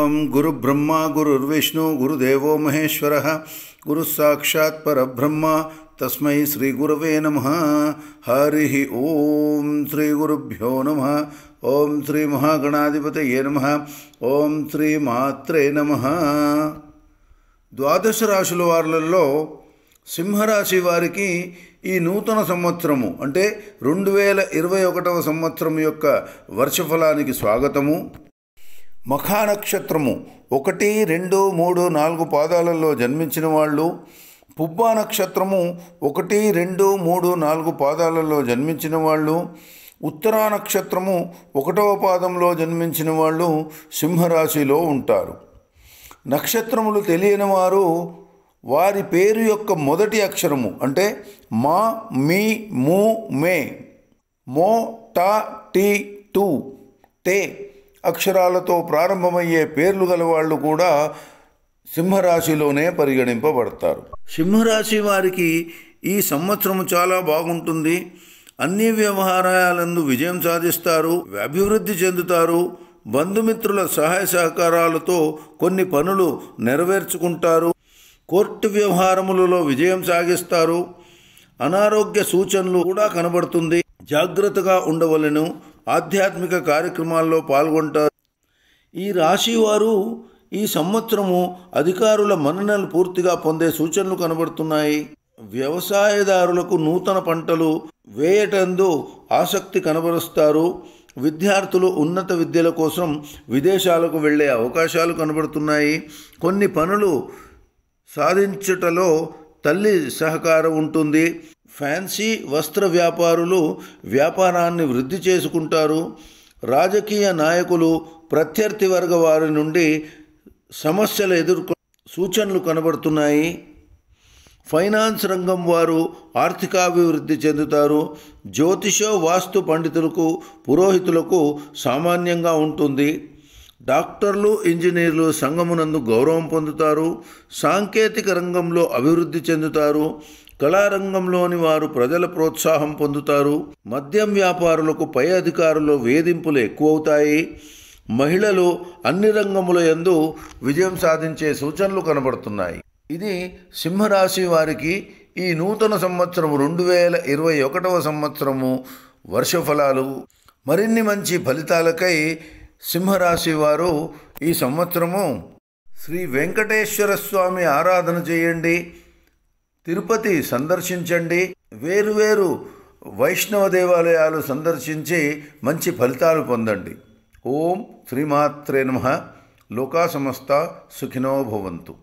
गुरुब्रह्मा गुरुर्विष्णु गुरुदेवो महेश्वरः गुरुः साक्षात् परब्रह्म तस्मै श्रीगुरवे नमः। हरिः ओम श्रीगुरुभ्यो नमः। ओम श्री महागणाधिपतये नमः। ओम श्री मात्रे नमः। ద్వాదశ రాశుల వారిలో సింహరాశి వారికి ఈ నూతన సంవత్సరము అంటే 2021వ సంవత్సరం యొక్క వర్షఫలానికి స్వాగతము. మఖా నక్షత్రము 1, 2, 3, 4 పాదాలలో జన్మించిన వాళ్ళు, పుబ్బా నక్షత్రము 1, 2, 3, 4 పాదాలలో జన్మించిన వాళ్ళు, ఉత్తరా నక్షత్రము 1వ పాదంలో జన్మించిన వాళ్ళు సింహరాశిలో ఉంటారు. నక్షత్రములు తెలియని వారు వారి పేరు యొక్క మొదటి అక్షరము అంటే మా, మీ, ము, మే, మో, టా, టీ, టు, టే అక్షరాలతో ప్రారంభమయ్యే పేర్లు గల వాళ్ళు కూడా సింహరాశిలోనే పరిగణింపబడతారు. సింహరాశి వారికి ఈ సంవత్సరము చాలా బాగుంటుంది. అన్ని వ్యవహారాలందు విజయం సాధిస్తారు, అభివృద్ధి చెందుతారు. బంధుమిత్రుల సహాయ సహకారాలతో కొన్ని పనులు నెరవేర్చుకుంటారు. కోర్టు వ్యవహారములలో విజయం సాగిస్తారు. అనారోగ్య సూచనలు కూడా కనబడుతుంది. జాగ్రత్తగా ఉండవలెను. ఆధ్యాత్మిక కార్యక్రమాల్లో పాల్గొంటారు. ఈ రాశి వారు ఈ సంవత్సరము అధికారుల మన్ననలు పూర్తిగా పొందే సూచనలు కనబడుతున్నాయి. వ్యవసాయదారులకు నూతన పంటలు వేయటందు ఆసక్తి కనబరుస్తారు. విద్యార్థులు ఉన్నత విద్యల కోసం విదేశాలకు వెళ్ళే అవకాశాలు కనబడుతున్నాయి. కొన్ని పనులు సాధించుటలో తల్లి సహకారం ఉంటుంది. ఫ్యాన్సీ వస్త్ర వ్యాపారులు వ్యాపారాన్ని వృద్ధి చేసుకుంటారు. రాజకీయ నాయకులు ప్రత్యర్థి వర్గ వారి నుండి సమస్యలు సూచనలు కనబడుతున్నాయి. ఫైనాన్స్ రంగం వారు ఆర్థికాభివృద్ధి చెందుతారు. జ్యోతిష వాస్తు పండితులకు పురోహితులకు సామాన్యంగా ఉంటుంది. డాక్టర్లు ఇంజనీర్లు సంఘమునందు గౌరవం పొందుతారు. సాంకేతిక రంగంలో అభివృద్ధి చెందుతారు. కళారంగంలోని వారు ప్రజల ప్రోత్సాహం పొందుతారు. మద్యం వ్యాపారులకు పై అధికారులు వేధింపులు ఎక్కువవుతాయి. మహిళలు అన్ని రంగముల యందు విజయం సాధించే సూచనలు కనబడుతున్నాయి. ఇది సింహరాశి వారికి ఈ నూతన సంవత్సరం 2021వ సంవత్సరము వర్షఫలాలు. మరిన్ని మంచి ఫలితాలకై సింహరాశి వారు ఈ సంవత్సరము శ్రీ వెంకటేశ్వర స్వామి ఆరాధన చేయండి. తిరుపతి సందర్శించండి. వేరువేరు వైష్ణవ దేవాలయాలు సందర్శించి మంచి ఫలితాలు పొందండి. ఓం శ్రీమాత్రే నమః. లోకా సమస్త సుఖినో భవంతు.